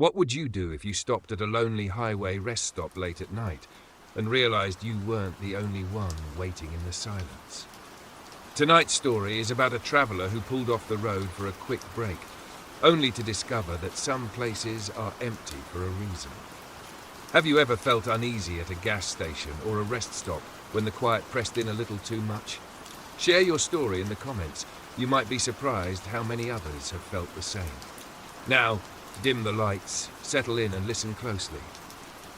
What would you do if you stopped at a lonely highway rest stop late at night and realized you weren't the only one waiting in the silence? Tonight's story is about a traveler who pulled off the road for a quick break, only to discover that some places are empty for a reason. Have you ever felt uneasy at a gas station or a rest stop when the quiet pressed in a little too much? Share your story in the comments. You might be surprised how many others have felt the same. Now, dim the lights, settle in and listen closely.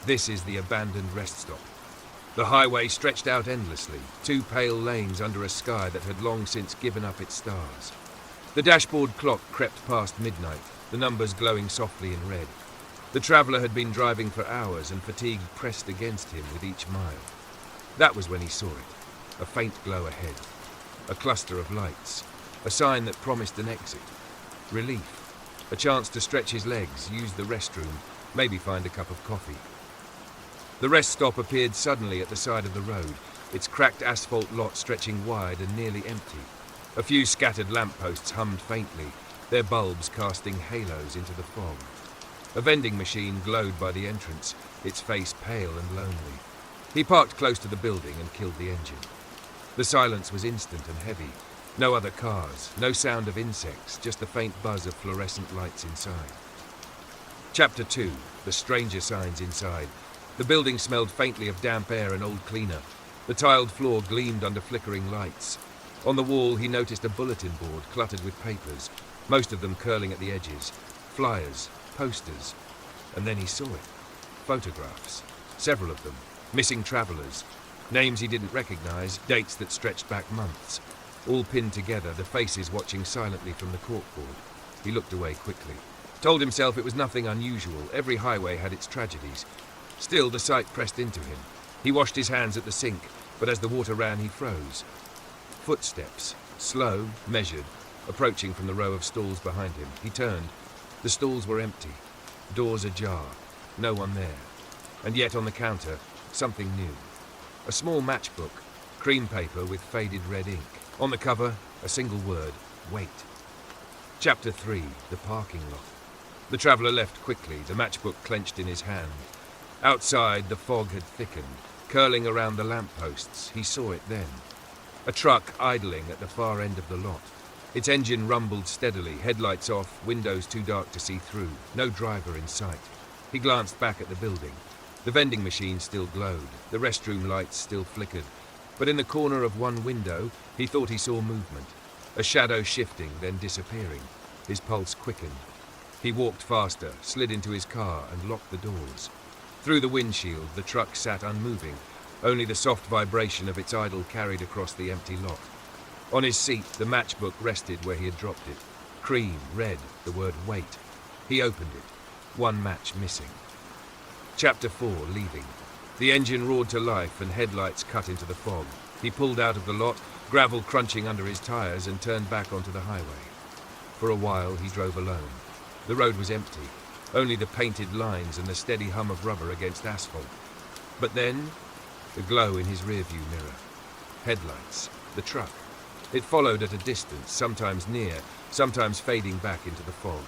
This is the abandoned rest stop. The highway stretched out endlessly, two pale lanes under a sky that had long since given up its stars. The dashboard clock crept past midnight, the numbers glowing softly in red. The traveller had been driving for hours and fatigue pressed against him with each mile. That was when he saw it, a faint glow ahead, a cluster of lights, a sign that promised an exit. Relief, a chance to stretch his legs, use the restroom, maybe find a cup of coffee. The rest stop appeared suddenly at the side of the road, its cracked asphalt lot stretching wide and nearly empty. A few scattered lampposts hummed faintly, their bulbs casting halos into the fog. A vending machine glowed by the entrance, its face pale and lonely. He parked close to the building and killed the engine. The silence was instant and heavy. No other cars, no sound of insects, just the faint buzz of fluorescent lights inside. Chapter 2. The stranger signs inside. The building smelled faintly of damp air and old cleaner. The tiled floor gleamed under flickering lights. On the wall he noticed a bulletin board cluttered with papers, most of them curling at the edges. Flyers, posters, and then he saw it. Photographs, several of them, missing travellers, names he didn't recognize, dates that stretched back months, all pinned together, the faces watching silently from the corkboard. He looked away quickly, told himself it was nothing unusual, every highway had its tragedies. Still, the sight pressed into him. He washed his hands at the sink, but as the water ran he froze. Footsteps, slow, measured, approaching from the row of stalls behind him. He turned. The stalls were empty, doors ajar, no one there. And yet on the counter, something new. A small matchbook, cream paper with faded red ink. On the cover, a single word, wait. Chapter 3, the parking lot. The traveller left quickly, the matchbook clenched in his hand. Outside, the fog had thickened, curling around the lampposts. He saw it then. A truck idling at the far end of the lot. Its engine rumbled steadily, headlights off, windows too dark to see through, no driver in sight. He glanced back at the building. The vending machine still glowed, the restroom lights still flickered, but in the corner of one window, he thought he saw movement. A shadow shifting, then disappearing. His pulse quickened. He walked faster, slid into his car, and locked the doors. Through the windshield, the truck sat unmoving, only the soft vibration of its idle carried across the empty lot. On his seat, the matchbook rested where he had dropped it. Cream, red, the word wait. He opened it. One match missing. Chapter 4, leaving. The engine roared to life and headlights cut into the fog. He pulled out of the lot, gravel crunching under his tires, and turned back onto the highway. For a while, he drove alone. The road was empty, only the painted lines and the steady hum of rubber against asphalt. But then, the glow in his rearview mirror. Headlights. The truck. It followed at a distance, sometimes near, sometimes fading back into the fog.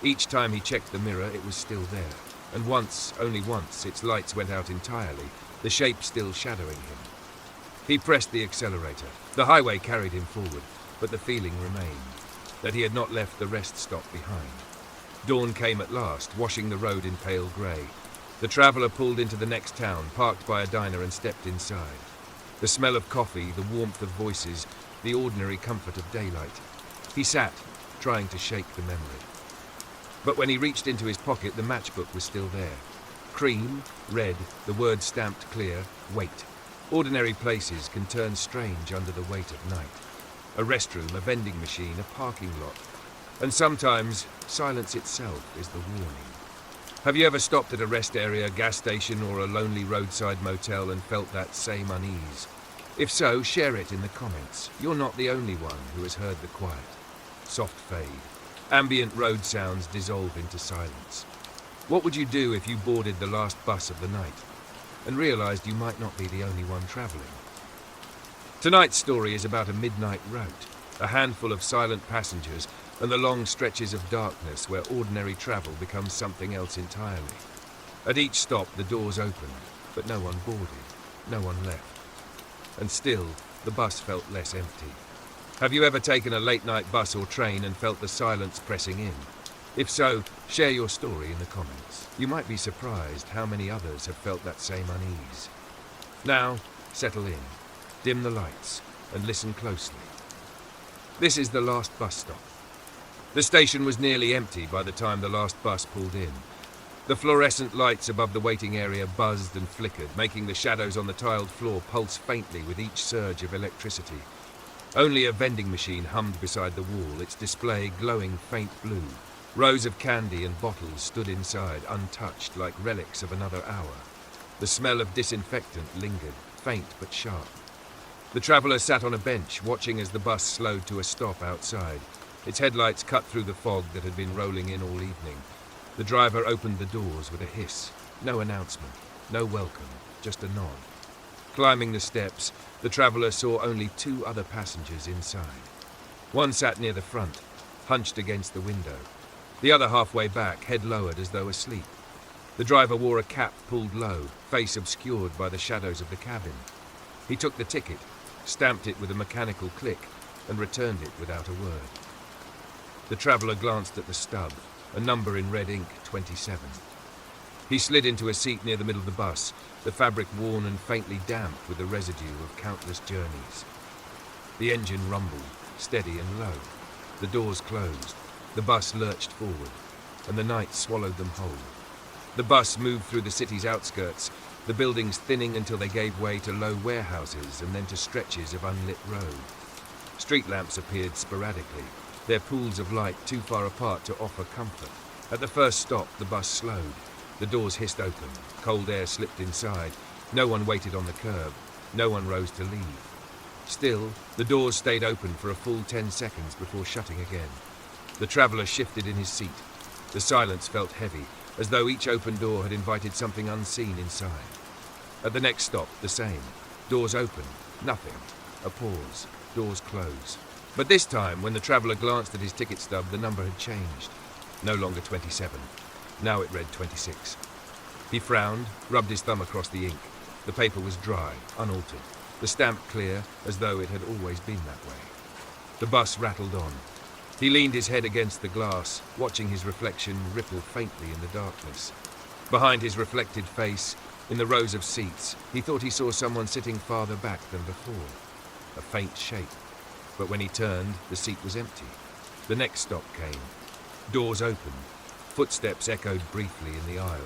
Each time he checked the mirror, it was still there. And once, only once, its lights went out entirely, the shape still shadowing him. He pressed the accelerator. The highway carried him forward, but the feeling remained, that he had not left the rest stop behind. Dawn came at last, washing the road in pale grey. The traveller pulled into the next town, parked by a diner and stepped inside. The smell of coffee, the warmth of voices, the ordinary comfort of daylight. He sat, trying to shake the memory. But when he reached into his pocket, the matchbook was still there. Cream, red, the word stamped clear, wait. Ordinary places can turn strange under the weight of night. A restroom, a vending machine, a parking lot. And sometimes, silence itself is the warning. Have you ever stopped at a rest area, gas station, or a lonely roadside motel and felt that same unease? If so, share it in the comments. You're not the only one who has heard the quiet. Soft fade. Ambient road sounds dissolve into silence. What would you do if you boarded the last bus of the night and realized you might not be the only one traveling? Tonight's story is about a midnight rout, a handful of silent passengers and the long stretches of darkness where ordinary travel becomes something else entirely. At each stop, the doors opened, but no one boarded, no one left. And still, the bus felt less empty. Have you ever taken a late-night bus or train and felt the silence pressing in? If so, share your story in the comments. You might be surprised how many others have felt that same unease. Now, settle in, dim the lights, and listen closely. This is the last bus stop. The station was nearly empty by the time the last bus pulled in. The fluorescent lights above the waiting area buzzed and flickered, making the shadows on the tiled floor pulse faintly with each surge of electricity. Only a vending machine hummed beside the wall, its display glowing faint blue. Rows of candy and bottles stood inside, untouched, like relics of another hour. The smell of disinfectant lingered, faint but sharp. The traveller sat on a bench, watching as the bus slowed to a stop outside. Its headlights cut through the fog that had been rolling in all evening. The driver opened the doors with a hiss. No announcement, no welcome, just a nod. Climbing the steps, the traveller saw only 2 other passengers inside. One sat near the front, hunched against the window. The other halfway back, head lowered as though asleep. The driver wore a cap pulled low, face obscured by the shadows of the cabin. He took the ticket, stamped it with a mechanical click, and returned it without a word. The traveller glanced at the stub, a number in red ink, 27. He slid into a seat near the middle of the bus, the fabric worn and faintly damp with the residue of countless journeys. The engine rumbled, steady and low. The doors closed. The bus lurched forward, and the night swallowed them whole. The bus moved through the city's outskirts, the buildings thinning until they gave way to low warehouses and then to stretches of unlit road. Street lamps appeared sporadically, their pools of light too far apart to offer comfort. At the first stop, the bus slowed. The doors hissed open, cold air slipped inside. No one waited on the curb, no one rose to leave. Still, the doors stayed open for a full 10 seconds before shutting again. The traveller shifted in his seat. The silence felt heavy, as though each open door had invited something unseen inside. At the next stop, the same. Doors open, nothing. A pause, doors close. But this time, when the traveller glanced at his ticket stub, the number had changed. No longer 27. Now it read 26. He frowned, rubbed his thumb across the ink. The paper was dry, unaltered. The stamp clear, as though it had always been that way. The bus rattled on. He leaned his head against the glass, watching his reflection ripple faintly in the darkness. Behind his reflected face, in the rows of seats, he thought he saw someone sitting farther back than before. A faint shape. But when he turned, the seat was empty. The next stop came. Doors opened. Footsteps echoed briefly in the aisle.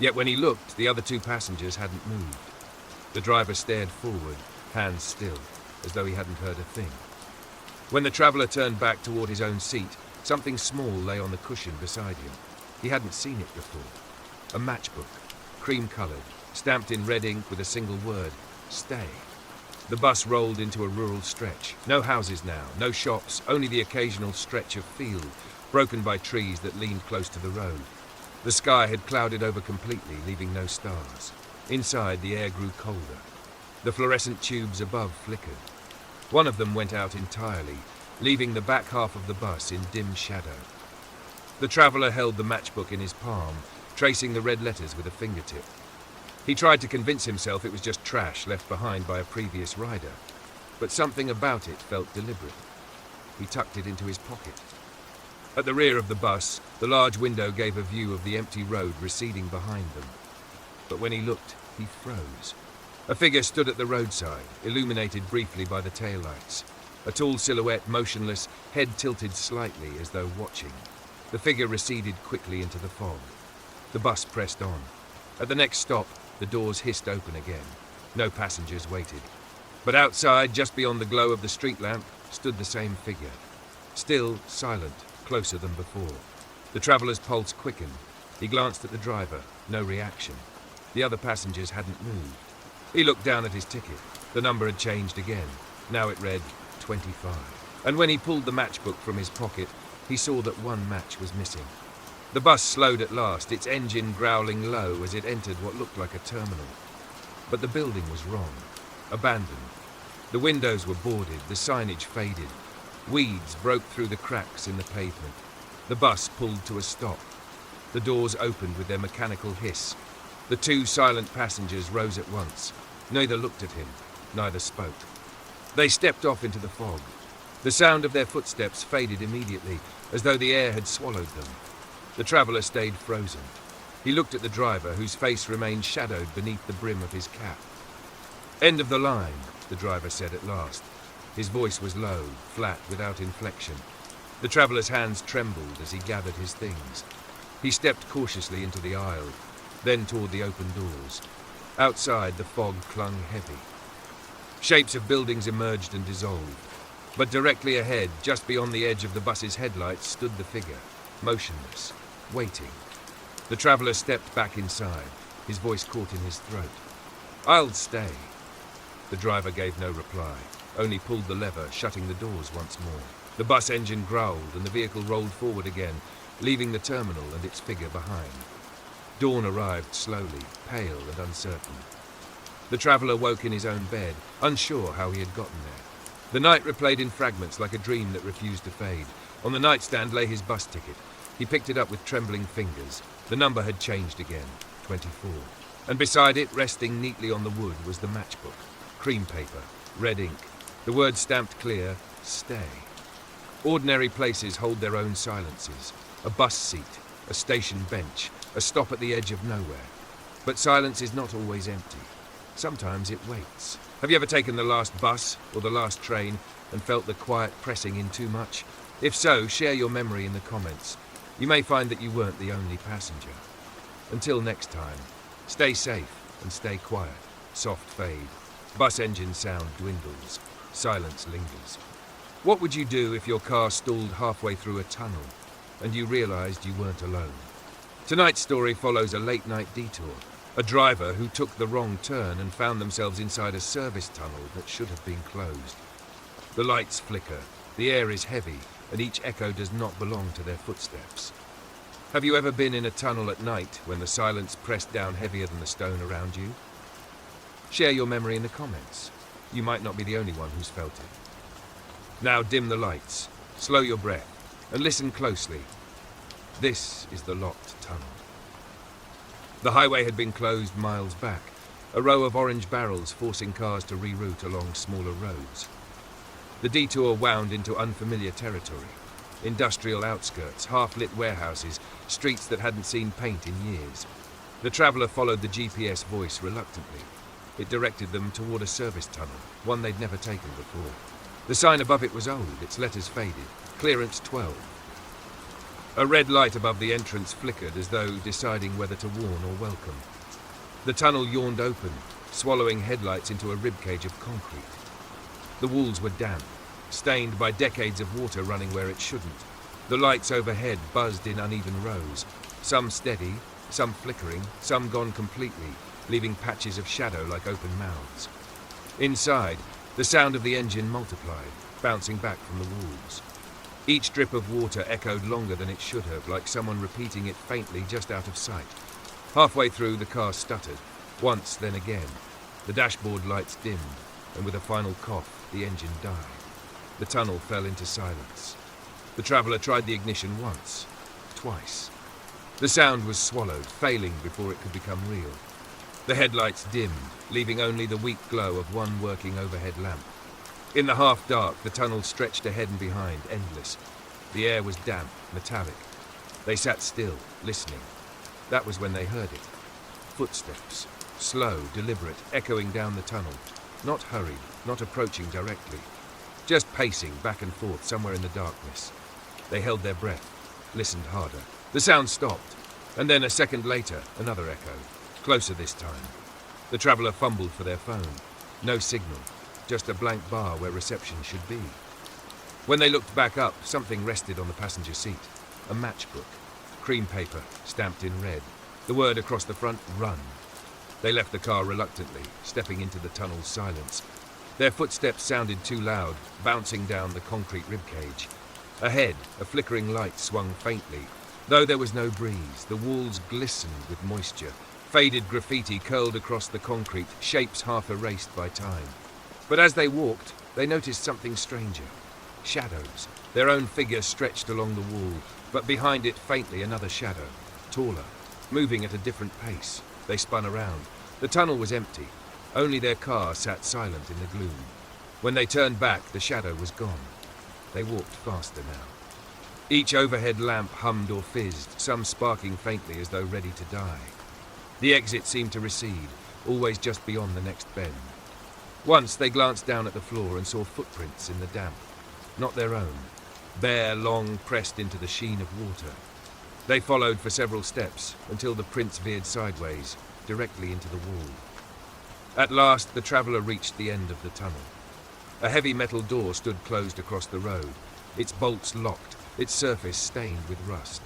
Yet when he looked, the other 2 passengers hadn't moved. The driver stared forward, hands still, as though he hadn't heard a thing. When the traveller turned back toward his own seat, something small lay on the cushion beside him. He hadn't seen it before. A matchbook, cream-coloured, stamped in red ink with a single word, "Stay." The bus rolled into a rural stretch. No houses now, no shops, only the occasional stretch of field, broken by trees that leaned close to the road. The sky had clouded over completely, leaving no stars. Inside, the air grew colder. The fluorescent tubes above flickered. One of them went out entirely, leaving the back half of the bus in dim shadow. The traveller held the matchbook in his palm, tracing the red letters with a fingertip. He tried to convince himself it was just trash left behind by a previous rider, but something about it felt deliberate. He tucked it into his pocket. At the rear of the bus, the large window gave a view of the empty road receding behind them. But when he looked, he froze. A figure stood at the roadside, illuminated briefly by the taillights. A tall silhouette, motionless, head tilted slightly as though watching. The figure receded quickly into the fog. The bus pressed on. At the next stop, the doors hissed open again. No passengers waited. But outside, just beyond the glow of the street lamp, stood the same figure. Still silent, closer than before. The traveller's pulse quickened. He glanced at the driver. No reaction. The other passengers hadn't moved. He looked down at his ticket. The number had changed again. Now it read 25. And when he pulled the matchbook from his pocket, he saw that one match was missing. The bus slowed at last, its engine growling low as it entered what looked like a terminal. But the building was wrong. Abandoned. The windows were boarded, the signage faded. Weeds broke through the cracks in the pavement. The bus pulled to a stop. The doors opened with their mechanical hiss. The two silent passengers rose at once. Neither looked at him, neither spoke. They stepped off into the fog. The sound of their footsteps faded immediately, as though the air had swallowed them. The traveller stayed frozen. He looked at the driver, whose face remained shadowed beneath the brim of his cap. "End of the line," the driver said at last. His voice was low, flat, without inflection. The traveller's hands trembled as he gathered his things. He stepped cautiously into the aisle, then toward the open doors. Outside, the fog clung heavy. Shapes of buildings emerged and dissolved. But directly ahead, just beyond the edge of the bus's headlights, stood the figure, motionless, waiting. The traveller stepped back inside, his voice caught in his throat. "I'll stay." The driver gave no reply, only pulled the lever, shutting the doors once more. The bus engine growled and the vehicle rolled forward again, leaving the terminal and its figure behind. Dawn arrived slowly, pale and uncertain. The traveller woke in his own bed, unsure how he had gotten there. The night replayed in fragments like a dream that refused to fade. On the nightstand lay his bus ticket. He picked it up with trembling fingers. The number had changed again, 24. And beside it, resting neatly on the wood, was the matchbook. Cream paper, red ink. The words stamped clear, "Stay." Ordinary places hold their own silences. A bus seat, a station bench, a stop at the edge of nowhere. But silence is not always empty. Sometimes it waits. Have you ever taken the last bus or the last train and felt the quiet pressing in too much? If so, share your memory in the comments. You may find that you weren't the only passenger. Until next time, stay safe and stay quiet. Soft fade. Bus engine sound dwindles. Silence lingers. What would you do if your car stalled halfway through a tunnel and you realized you weren't alone? Tonight's story follows a late-night detour. A driver who took the wrong turn and found themselves inside a service tunnel that should have been closed. The lights flicker, the air is heavy, and each echo does not belong to their footsteps. Have you ever been in a tunnel at night when the silence pressed down heavier than the stone around you? Share your memory in the comments. You might not be the only one who's felt it. Now dim the lights, slow your breath, and listen closely. This is the locked tunnel. The highway had been closed miles back, a row of orange barrels forcing cars to reroute along smaller roads. The detour wound into unfamiliar territory. Industrial outskirts, half-lit warehouses, streets that hadn't seen paint in years. The traveller followed the GPS voice reluctantly. It directed them toward a service tunnel, one they'd never taken before. The sign above it was old, its letters faded. Clearance 12. A red light above the entrance flickered as though deciding whether to warn or welcome. The tunnel yawned open, swallowing headlights into a ribcage of concrete. The walls were damp, stained by decades of water running where it shouldn't. The lights overhead buzzed in uneven rows, some steady, some flickering, some gone completely, leaving patches of shadow like open mouths. Inside, the sound of the engine multiplied, bouncing back from the walls. Each drip of water echoed longer than it should have, like someone repeating it faintly just out of sight. Halfway through, the car stuttered. Once, then again. The dashboard lights dimmed, and with a final cough, the engine died. The tunnel fell into silence. The traveller tried the ignition once, twice. The sound was swallowed, failing before it could become real. The headlights dimmed, leaving only the weak glow of one working overhead lamp. In the half-dark, the tunnel stretched ahead and behind, endless. The air was damp, metallic. They sat still, listening. That was when they heard it. Footsteps, slow, deliberate, echoing down the tunnel. Not hurried, not approaching directly. Just pacing back and forth somewhere in the darkness. They held their breath, listened harder. The sound stopped, and then a second later, another echo. Closer this time. The traveller fumbled for their phone. No signal. Just a blank bar where reception should be. When they looked back up, something rested on the passenger seat. A matchbook. Cream paper, stamped in red. The word across the front, "Run." They left the car reluctantly, stepping into the tunnel's silence. Their footsteps sounded too loud, bouncing down the concrete ribcage. Ahead, a flickering light swung faintly. Though there was no breeze, the walls glistened with moisture. Faded graffiti curled across the concrete, shapes half erased by time. But as they walked, they noticed something stranger. Shadows. Their own figure stretched along the wall, but behind it faintly another shadow, taller, moving at a different pace. They spun around. The tunnel was empty. Only their car sat silent in the gloom. When they turned back, the shadow was gone. They walked faster now. Each overhead lamp hummed or fizzed, some sparking faintly as though ready to die. The exit seemed to recede, always just beyond the next bend. Once they glanced down at the floor and saw footprints in the damp. Not their own. Bare, long, pressed into the sheen of water. They followed for several steps until the prints veered sideways, directly into the wall. At last, the traveller reached the end of the tunnel. A heavy metal door stood closed across the road, its bolts locked, its surface stained with rust.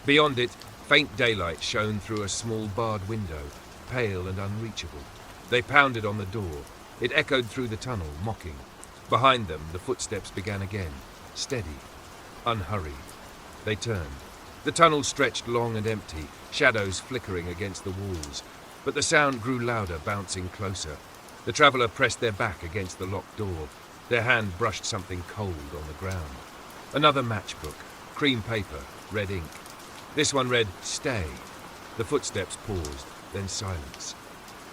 Beyond it, faint daylight shone through a small barred window, pale and unreachable. They pounded on the door. It echoed through the tunnel, mocking. Behind them, the footsteps began again, steady, unhurried. They turned. The tunnel stretched long and empty, shadows flickering against the walls. But the sound grew louder, bouncing closer. The traveller pressed their back against the locked door. Their hand brushed something cold on the ground. Another matchbook, cream paper, red ink. This one read, "Stay." The footsteps paused, then silence.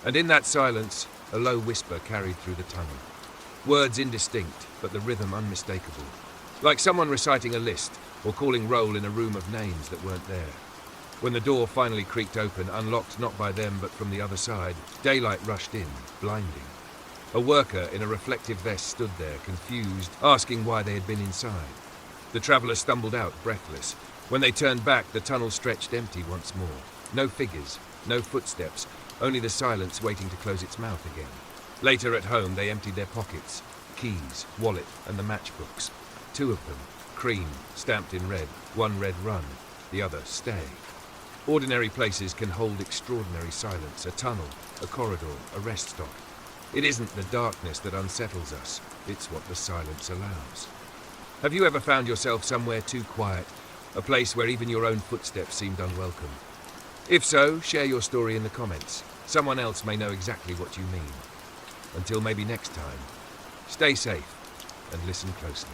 And in that silence, a low whisper carried through the tunnel. Words indistinct, but the rhythm unmistakable. Like someone reciting a list, or calling roll in a room of names that weren't there. When the door finally creaked open, unlocked not by them but from the other side, daylight rushed in, blinding. A worker in a reflective vest stood there, confused, asking why they had been inside. The traveller stumbled out, breathless. When they turned back, the tunnel stretched empty once more. No figures, no footsteps, only the silence waiting to close its mouth again. Later at home, they emptied their pockets, keys, wallet, and the matchbooks. 2 of them, cream, stamped in red, one red run, the other stay. Ordinary places can hold extraordinary silence, a tunnel, a corridor, a rest stop. It isn't the darkness that unsettles us, it's what the silence allows. Have you ever found yourself somewhere too quiet, a place where even your own footsteps seemed unwelcome? If so, share your story in the comments. Someone else may know exactly what you mean. Until maybe next time, stay safe and listen closely.